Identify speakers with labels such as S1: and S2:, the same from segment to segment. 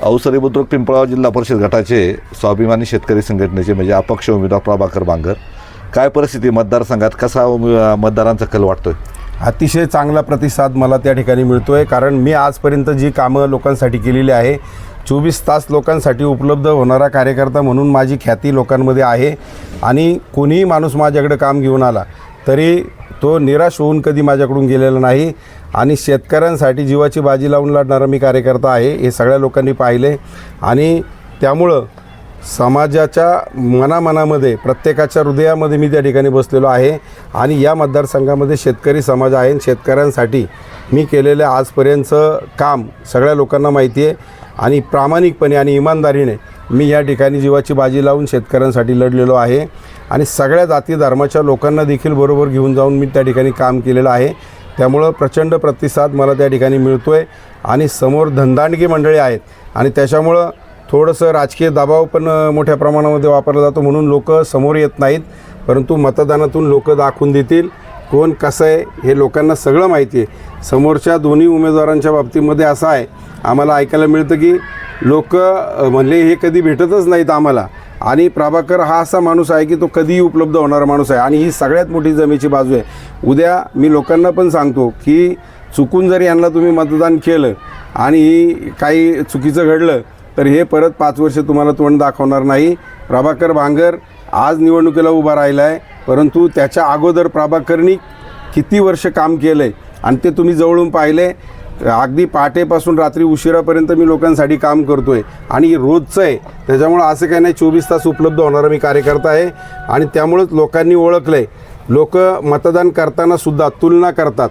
S1: अवसरी बुद्रुक पिंपळगाव जिल्हा परिषद गटाचे स्वाभिमानी शेतकरी संघटनेचे म्हणजे अपक्ष उमेदवार प्रभाकर बांगर, काय परिस्थिती मतदारसंघात, कसा मतदारांचा कल वाटतोय?
S2: अतिशय चांगला प्रतिसाद मला त्या ठिकाणी मिळतो आहे, कारण मी आजपर्यंत जी कामं लोकांसाठी केलेली आहे, 24 तास लोकांसाठी उपलब्ध होणारा कार्यकर्ता म्हणून माझी ख्याती लोकांमध्ये आहे. आणि कोणीही माणूस माझ्याकडे काम घेऊन आला तरी तो निराश होऊन कधी माझ्याकडून गेलेला नाही. आणि शेतकऱ्यांसाठी जीवाची बाजी लावून लढणारा मी कार्यकर्ता आहे, हे सगळ्या लोकांनी पाहिले. आणि त्यामुळं समाजाच्या मनामनामध्ये, प्रत्येकाच्या हृदयामध्ये मी त्या ठिकाणी बसलेलो आहे. आणि या मतदारसंघामध्ये शेतकरी समाज आहे. शेतकऱ्यांसाठी मी केलेलं आजपर्यंतचं काम सगळ्या लोकांना माहिती आहे. आणि प्रामाणिकपणे आणि इमानदारीने मी या ठिकाणी जीवाची बाजी लावून शेतकऱ्यांसाठी लढलेलो आहे. आणि सगळ्या जाती धर्माच्या लोकांना देखील बरोबर घेऊन जाऊन मी त्या ठिकाणी काम केलेलं आहे. त्यामुळं प्रचंड प्रतिसाद मला त्या ठिकाणी मिळतो आहे. आणि समोर धनदांडगी मंडळी आहेत आणि त्याच्यामुळं थोडंसं राजकीय दबाव पण मोठ्या प्रमाणामध्ये वापरला जातो, म्हणून लोक समोर येत नाहीत. परंतु मतदानातून लोक दाखवून देतील कोण कसं आहे हे लोकांना सगळं माहिती आहे. समोरच्या दोन्ही उमेदवारांच्या बाबतीमध्ये असं आहे, आम्हाला ऐकायला मिळतं की लोक म्हणले हे कधी भेटतच नाहीत आम्हाला. आणि प्रभाकर हा असा माणूस आहे की तो कधीही उपलब्ध होणारा माणूस आहे. आणि ही सगळ्यात मोठी जमेची बाजू आहे. उद्या मी लोकांना पण सांगतो की चुकून जरी यांना तुम्ही मतदान केलं आणि काही चुकीचं घडलं तर हे परत 5 वर्ष तुम्हाला तोंड दाखवणार नाही. प्रभाकर बांगर आज निवडणुकीला उभा राहिला आहे, परंतु त्याच्या अगोदर प्रभाकरनी किती वर्ष काम केलं आहे आणि ते तुम्ही जवळून पाहिले. अगदी पहाटेपासून रात्री उशिरापर्यंत मी लोकांसाठी काम करतो आहे आणि रोजचं आहे. त्याच्यामुळं असं काही नाही, 24 तास उपलब्ध होणारा मी कार्यकर्ता आहे. आणि त्यामुळंच लोकांनी ओळखलं आहे. लोक मतदान करतानासुद्धा तुलना करतात.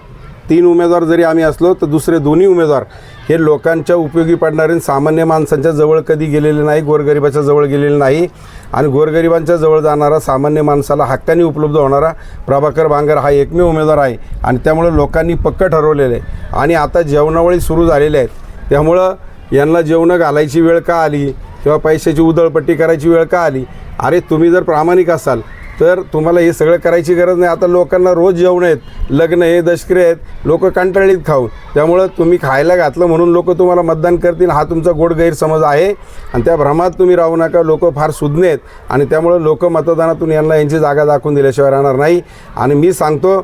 S2: 3 उमेदवार जरी आम्ही असलो तर दुसरे दोन्ही उमेदवार हे लोकांच्या उपयोगी पडणारे, सामान्य माणसांच्या जवळ कधी गेलेले नाही, गोरगरिबाच्या जवळ गेलेले नाही. आणि गोरगरिबांच्या जवळ जाणारा, सामान्य माणसाला हक्काने उपलब्ध होणारा प्रभाकर बांगर हा एकमेव उमेदवार आहे. आणि त्यामुळं लोकांनी पक्क ठरवलेलं आहे. आणि आता जेवणावळी सुरू झालेल्या आहेत, त्यामुळं यांना जेवणं घालायची वेळ का आली किंवा पैशाची उधळपट्टी करायची वेळ का आली? अरे तुम्ही जर प्रामाणिक असाल तर तुम्हाला हे सगळं करायची गरज नाही. आता लोकांना रोज जेवण आहेत, लग्न हे दशकरे आहेत, लोक कंटाळीत खाऊन. त्यामुळं तुम्ही खायला घातलं म्हणून लोक तुम्हाला मतदान करतील हा तुमचा गोड गैरसमज आहे. आणि त्या भ्रमात तुम्ही राहू नका. लोक फार सुज्ञ आहेत आणि त्यामुळं लोक मतदानातून यांची जागा दाखवून दिल्याशिवाय राहणार नाही. आणि मी सांगतो,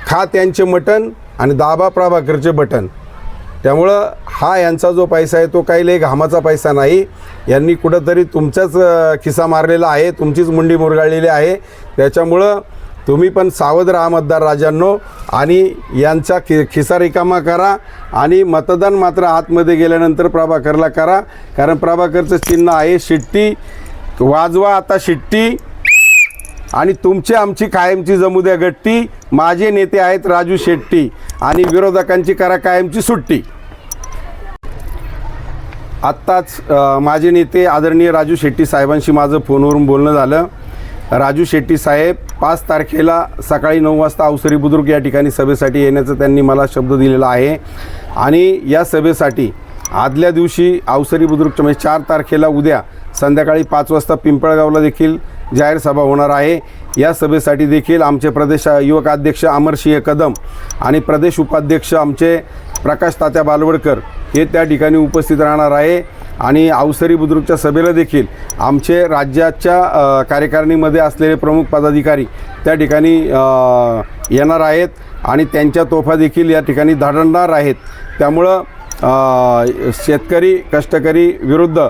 S2: खा त्यांचे मटण आणि दाबा प्रभाकरचे बटन. त्यामुळं हा यांचा जो पैसा आहे तो काही लई घामाचा पैसा नाही. यांनी कुठंतरी तुमचाच खिसा मारलेला आहे, तुमचीच मुंडी मुरगाळलेली आहे. त्याच्यामुळं तुम्ही पण सावध राहा मतदार राजांनो. आणि यांचा खिसा रिकामा करा आणि मतदान मात्र आतमध्ये गेल्यानंतर प्रभाकरला करा. कारण प्रभाकरचं चिन्ह आहे शिट्टी. वाजवा आता शिट्टी आणि तुमची आमची कायमची जमू द्या गट्टी. माझे नेते आहेत राजू शेट्टी आणि विरोधकांची करा कायमची सुट्टी. आत्ताच माझे नेते आदरणीय राजू शेट्टी साहेबांशी माझं फोनवरून बोलणं झालं. राजू शेट्टी साहेब 5 तारखेला सकाळी 9 वाजता अवसरी बुद्रुक या ठिकाणी सभेसाठी येण्याचं त्यांनी मला शब्द दिलेला आहे. आणि या सभेसाठी आदल्या दिवशी अवसरी बुद्रुकच्या म्हणजे 4 तारखेला उद्या संध्याकाळी 5 वाजता पिंपळगावला देखील जाहीर सभा होणार आहे. या सभेसाठी देखील आमचे प्रदेश युवक अध्यक्ष अमरसिंह कदम आणि प्रदेश उपाध्यक्ष आमचे प्रकाश तात्या बालवडकर हे त्या ठिकाणी उपस्थित राहणार आहे. आणि अवसरी बुद्रुकच्या सभेला देखील आमचे राज्याच्या कार्यकारिणीमध्ये असलेले प्रमुख पदाधिकारी त्या ठिकाणी येणार आहेत आणि त्यांच्या तोफा देखील या ठिकाणी धडणार आहेत. त्यामुळं शेतकरी कष्टकरी विरुद्ध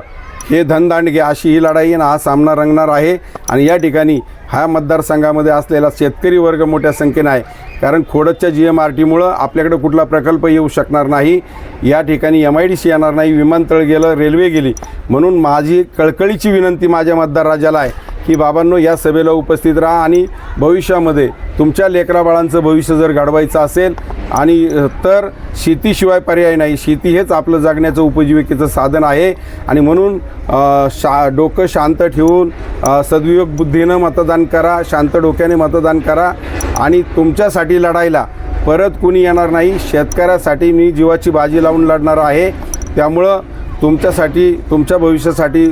S2: हे धनदांडगे अशी ही लढाई आणि हा सामना रंगणार आहे. आणि या ठिकाणी ह्या मतदारसंघामध्ये असलेला शेतकरी वर्ग मोठ्या संख्येने आहे. कारण खोडदच्या GMRTमुळं आपल्याकडे कुठला प्रकल्प येऊ शकणार नाही. या ठिकाणी MIDC येणार नाही, विमानतळ गेलं, रेल्वे गेली. म्हणून माझी कळकळीची विनंती माझ्या मतदार राजाला आहे की बाबांनो या सभेला उपस्थित राहा. आणि भविष्यामध्ये तुमच्या लेकराबाळांचं भविष्य जर घडवायचं असेल आणि तर शेतीशिवाय पर्याय नाही. शेती हेच आपलं जगण्याचं उपजीविकेचं साधन आहे. आणि म्हणून डोकं शांत ठेवून सद्विवेक बुद्धीनं मतदान करा, शांत डोक्याने मतदान करा. आणि तुमच्यासाठी लढायला परत कुणी येणार नाही. शेतकऱ्यासाठी मी जीवाची बाजी लावून लढणार आहे. त्यामुळं तुमच्यासाठी, तुमच्या भविष्यासाठी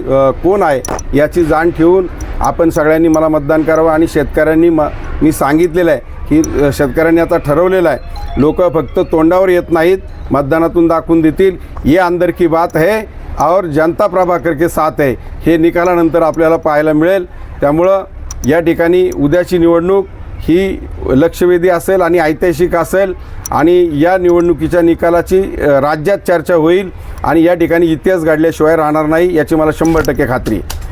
S2: कोण आहे याची जाण ठेवून आपण सगळ्यांनी मला मतदान करावं. आणि शेतकऱ्यांनी मी सांगितलेलं आहे की शेतकऱ्यांनी आता ठरवलेलं आहे, लोक फक्त तोंडावर येत नाहीत, मतदानातून दाखवून देतील. ये अंदर की बात है, और जनता प्रभाकर के साथ आहे हे निकालानंतर आपल्याला पाहायला मिळेल. त्यामुळं या ठिकाणी उद्याची निवडणूक ही लक्षवेधी असेल आणि ऐतिहासिक असेल आणि या निवडणुकीच्या निकालाची राज्यात चर्चा होईल आणि या ठिकाणी इतिहास घडल्याशिवाय राहणार नाही याची मला 100% खात्री आहे.